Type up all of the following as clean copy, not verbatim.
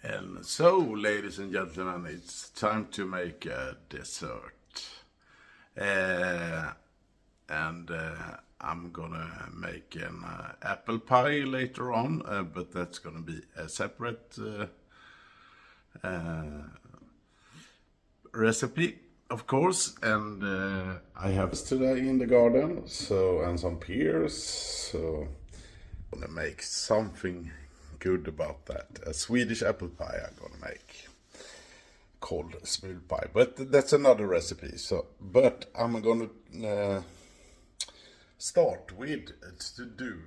And so, ladies and gentlemen, it's time to make a dessert. I'm gonna make an apple pie later on, but that's gonna be a separate recipe, of course. And I have today in the garden, and some pears, so I'm gonna make something good about that. A Swedish apple pie I'm gonna make, called smooth pie, but that's another recipe. But I'm gonna start with to do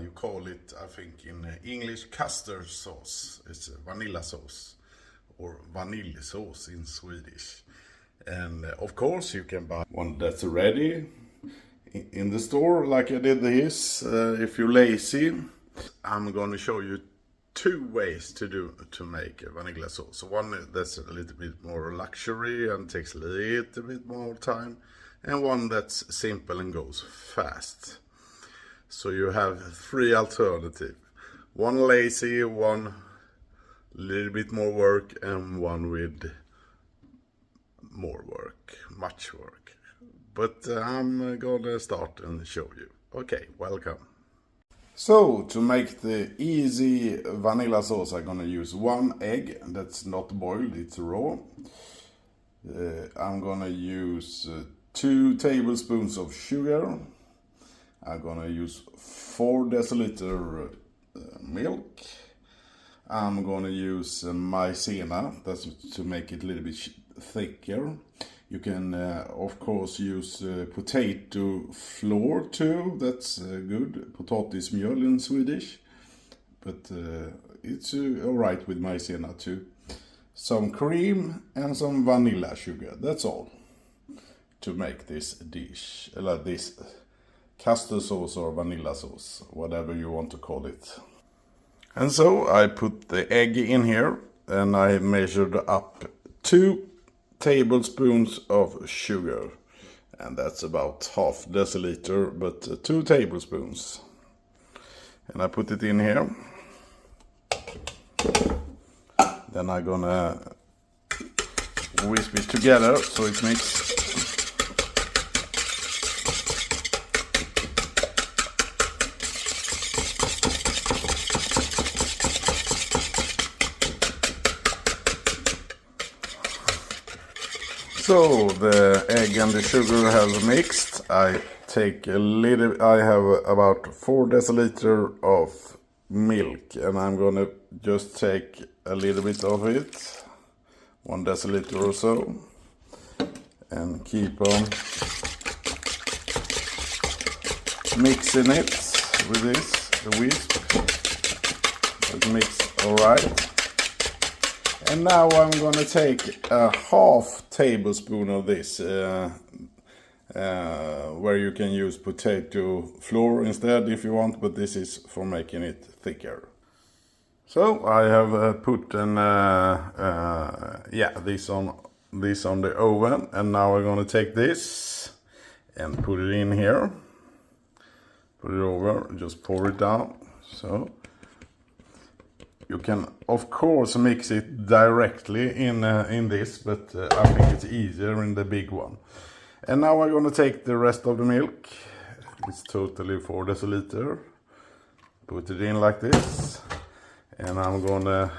you call it, I think in English, custard sauce. It's Vanillezucker or Vaniljsås in Swedish. And of course you can buy one that's ready in the store, like I did this, if you're lazy. I'm going to show you two ways to make a Vanillezucker. One that's a little bit more luxury and takes a little bit more time, and one that's simple and goes fast. So you have three alternatives: one lazy, one little bit more work, and one with more work, much work. But I'm gonna start and show you. Okay, welcome. So, to make the easy vanilla sauce, I'm gonna use one egg that's not boiled, it's raw. I'm gonna use 2 tablespoons of sugar. I'm gonna use 4 deciliter milk. I'm gonna use maisena, that's to make it a little bit thicker. You can of course use potato flour too, that's good, potatismjöl in Swedish, but it's alright with maizena too. Some cream and some vanilla sugar, that's all to make this dish, like this custard sauce or vanilla sauce, whatever you want to call it. And so I put the egg in here, and I measured up 2 tablespoons of sugar, and that's about half deciliter, but 2 tablespoons. And I put it in here. Then I'm gonna whisk it together so it mixes. So the egg and the sugar have mixed. I have about 4 deciliter of milk, and I'm gonna just take a little bit of it, 1 deciliter or so, and keep on mixing it with the whisk. It mixes alright. And now I'm gonna take a half tablespoon of this, where you can use potato flour instead if you want, but this is for making it thicker. So I have put this on the oven, and now we're gonna take this and put it in here. Put it over, just pour it down. So you can, of course, mix it directly in this, but I think it's easier in the big one. And now I'm going to take the rest of the milk. It's totally 4 deciliter. Put it in like this. And I'm going to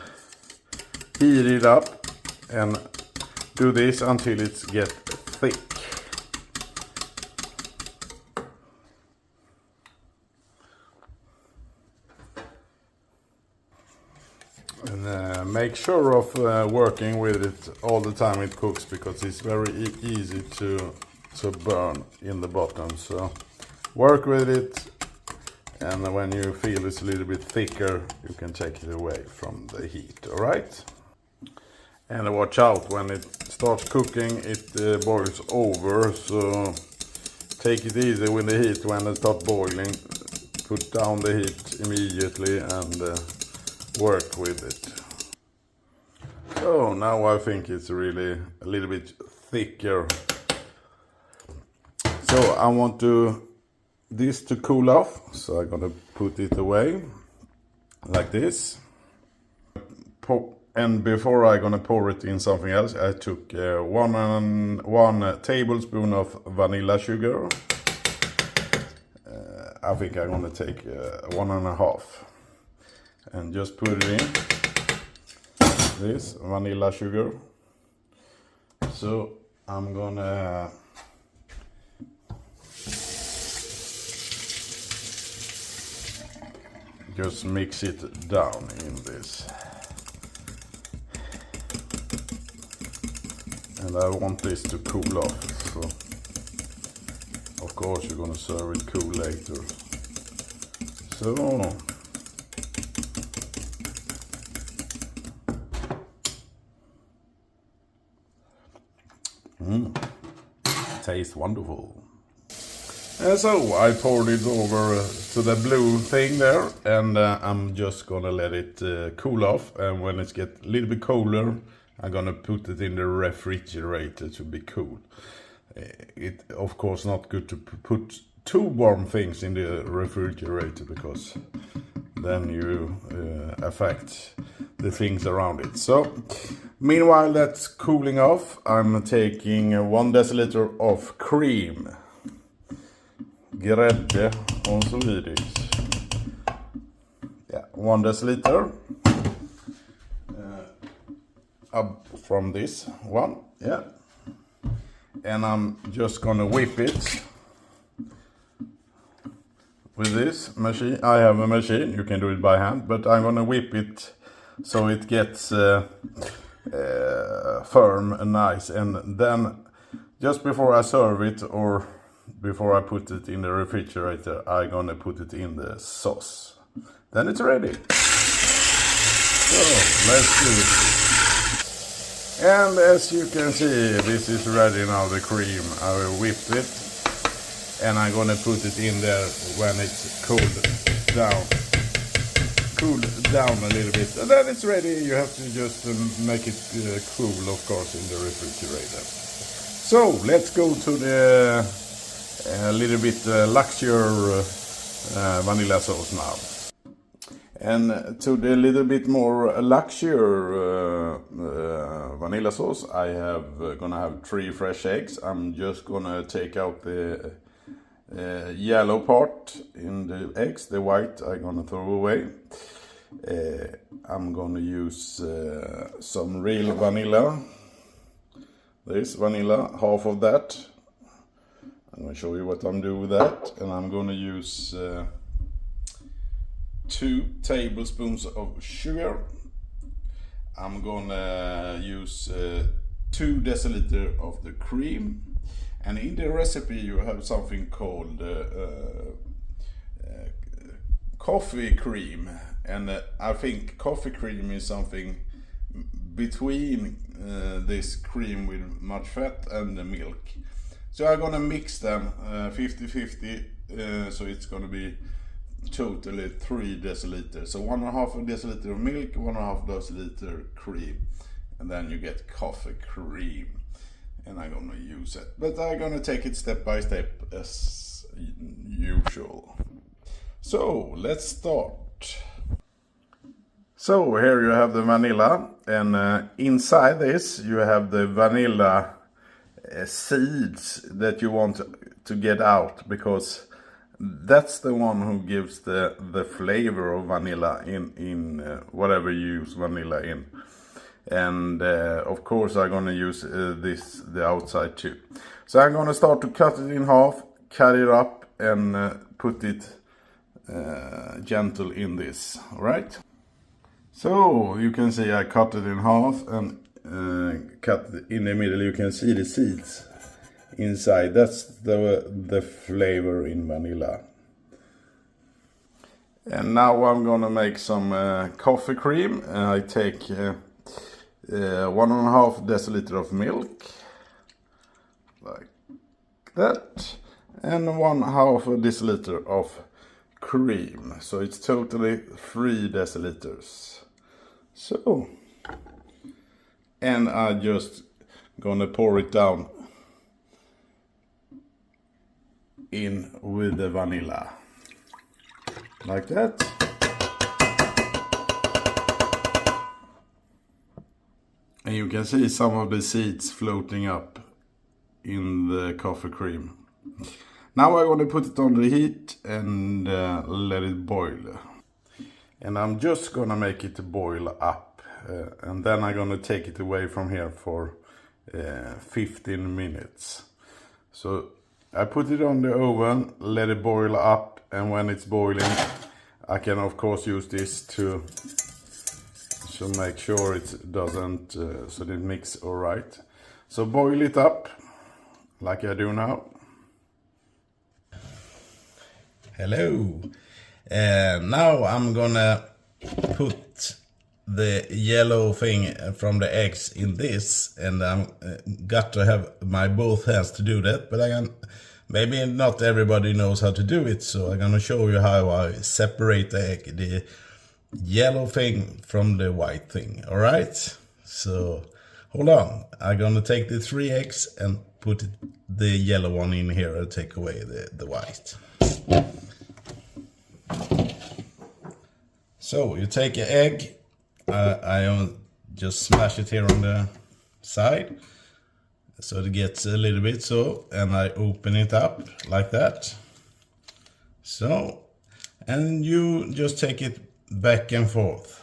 heat it up and do this until it gets thick. And make sure of working with it all the time it cooks, because it's very easy to burn in the bottom. So work with it, and when you feel it's a little bit thicker, you can take it away from the heat. All right? And watch out, when it starts cooking, it boils over. So take it easy with the heat when it starts boiling. Put down the heat immediately and work with it. So now I think it's really a little bit thicker. So I want this to cool off, so I'm gonna put it away like this. And before I'm gonna pour it in something else, I took 1 tablespoon of vanilla sugar. I think I'm gonna take 1.5 and just put it in this vanilla sugar. So I'm gonna just mix it down in this. And I want this to cool off, so of course you're gonna serve it cool later. So tastes wonderful. And so I poured it over to the blue thing there, and I'm just gonna let it cool off. And when it gets a little bit colder, I'm gonna put it in the refrigerator to be cool. It of course not good to put too warm things in the refrigerator, because then you affect the things around it. So meanwhile that's cooling off, I'm taking 1 deciliter of cream. Grädde on Swedish. Yeah, 1 deciliter. Up from this one, yeah. And I'm just gonna whip it with this machine. I have a machine, you can do it by hand, but I'm gonna whip it so it gets firm and nice. And then just before I serve it, or before I put it in the refrigerator, I'm gonna put it in the sauce. Then it's ready. So let's do it. And as you can see, this is ready now, the cream. I will whip it, and I'm gonna put it in there when it's cooled down a little bit. And then it's ready. You have to just make it cool, of course, in the refrigerator. So let's go to the little bit luxurious Vanillezucker now. And to the little bit more luxurious Vanillezucker, I have gonna have 3 fresh eggs. I'm just gonna take out the yellow part in the eggs. The white I'm gonna throw away. I'm gonna use some real vanilla. This vanilla, half of that. I'm gonna show you what I'm doing with that. And I'm gonna use 2 tablespoons of sugar. I'm gonna use 2 deciliter of the cream. And in the recipe you have something called coffee cream. And I think coffee cream is something between this cream with much fat and the milk. So I'm gonna mix them 50-50, so it's gonna be totally 3 deciliters. So 1.5 deciliter of milk, 1.5 deciliter cream, and then you get coffee cream. And I'm gonna use it, but I'm gonna take it step by step as usual. So let's start. So here you have the vanilla, and inside this you have the vanilla seeds that you want to get out, because that's the one who gives the flavor of vanilla in whatever you use vanilla in. And of course I'm gonna use the outside too. So I'm gonna start to cut it in half, cut it up, and put it gentle in this, right? So you can see I cut it in half and cut in the middle. You can see the seeds inside. That's the flavor in vanilla. And now I'm gonna make some coffee cream. I take 1.5 deciliter of milk, like that, and 1/2 deciliter of cream. So it's totally 3 deciliters. So, and I just gonna pour it down in with the vanilla, like that. And you can see some of the seeds floating up in the coffee cream. Now I'm going to put it on the heat and let it boil. And I'm just going to make it boil up. And then I'm going to take it away from here for 15 minutes. So I put it on the oven, let it boil up, and when it's boiling, I can of course use this to make sure it doesn't, so that it mix all right. So boil it up, like I do now. Hello. Now I'm gonna put the yellow thing from the eggs in this, and I'm got to have my both hands to do that, but I can, maybe not everybody knows how to do it, so I'm gonna show you how I separate the egg, the yellow thing from the white thing. All right, so hold on, I'm gonna take the 3 eggs and put the yellow one in here and take away the white. So you take an egg, I just smash it here on the side so it gets a little bit so, and I open it up like that. So, and you just take it back and forth.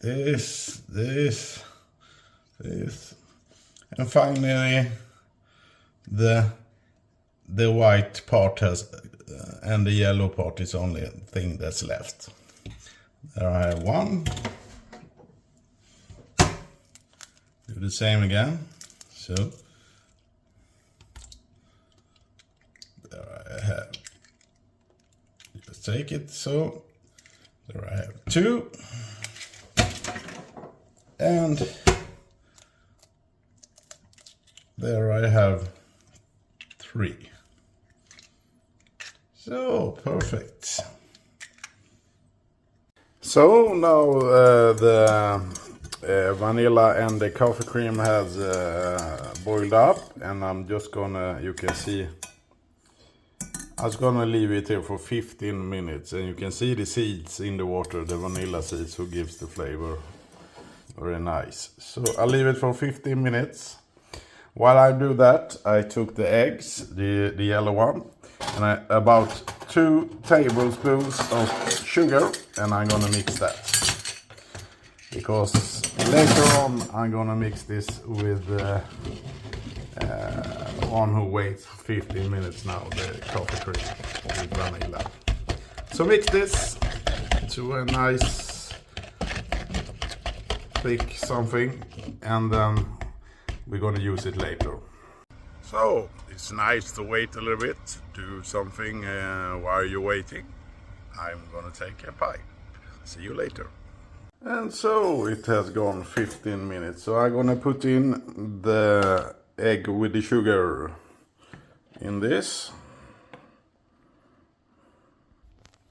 This, and finally the white part has, and the yellow part is only thing that's left. There I have one. Do the same again. So there I have. Just take it. So there I have 2. And there I have 3. So perfect. So now the vanilla and the coffee cream has boiled up, and I'm just gonna, you can see, I was gonna leave it here for 15 minutes, and you can see the seeds in the water, the vanilla seeds, who gives the flavor. Very nice. So I'll leave it for 15 minutes. While I do that, I took the eggs, the yellow one, and about 2 tablespoons of sugar, and I'm gonna mix that. Because later on I'm gonna mix this with one who waits 15 minutes now, the coffee cream with vanilla. So mix this to a nice thick something, and then we're gonna use it later. So it's nice to wait a little bit, do something while you're waiting. I'm gonna take a pipe. See you later. And so it has gone 15 minutes. So I'm gonna put in the egg with the sugar in this.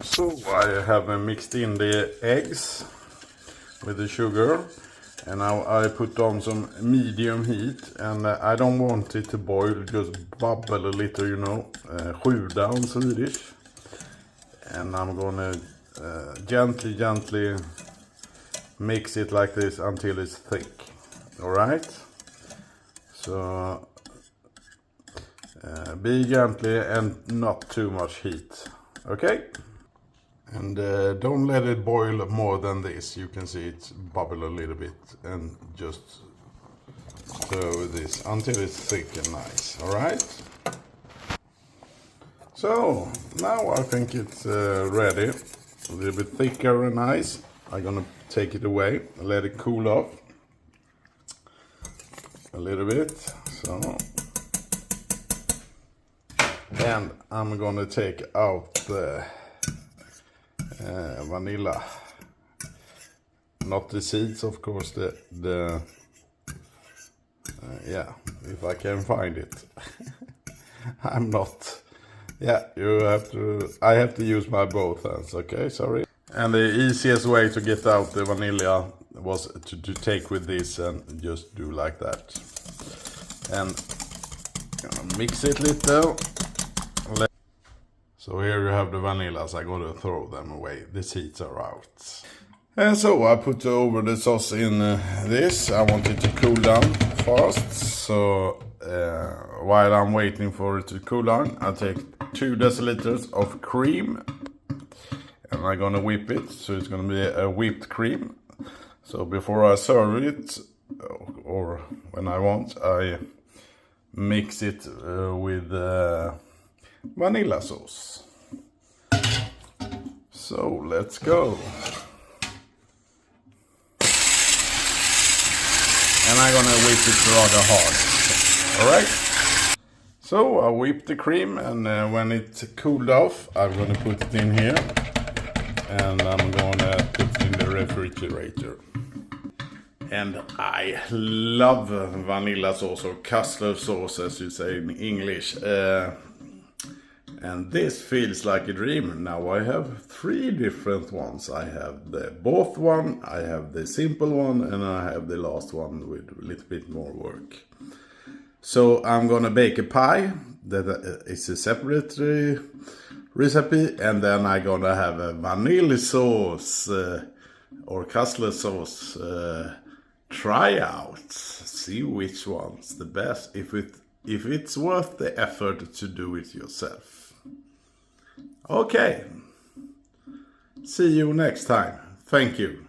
So I have mixed in the eggs with the sugar. And now I put on some medium heat, and I don't want it to boil, just bubble a little, you know, sjuda on Swedish. And I'm gonna gently mix it like this until it's thick. All right. So be gently and not too much heat. Okay. And don't let it boil more than this. You can see it bubble a little bit, and just stir this until it's thick and nice. All right. So now I think it's ready. A little bit thicker and nice. I'm gonna take it away, let it cool off a little bit. So, and I'm gonna take out the vanilla, not the seeds, of course. Yeah, if I can find it. I'm not. Yeah, I have to use my both hands. Okay, sorry. And the easiest way to get out the vanilla was to take with this and just do like that. And mix it little. So here you have the vanillas. I'm going to throw them away. The seeds are out. And so I put over the sauce in this. I want it to cool down fast. So while I'm waiting for it to cool down, I take 2 deciliters of cream. And I'm gonna whip it, so it's gonna be a whipped cream. So before I serve it, or when I want, I mix it with Vanillezucker. So let's go. And I'm gonna whip it rather hard. Alright? So I whipped the cream, and when it cooled off, I'm gonna put it in here. And I'm gonna put it in the refrigerator. And I love Vanillezucker, or custard sauce as you say in English. And this feels like a dream. Now I have 3 different ones. I have the both one, I have the simple one, and I have the last one with a little bit more work. So I'm gonna bake a pie that is a separate recipe, and then I'm gonna have a Vanillesoße or custard sauce tryout. See which one's the best, if it's worth the effort to do it yourself. Okay, see you next time. Thank you.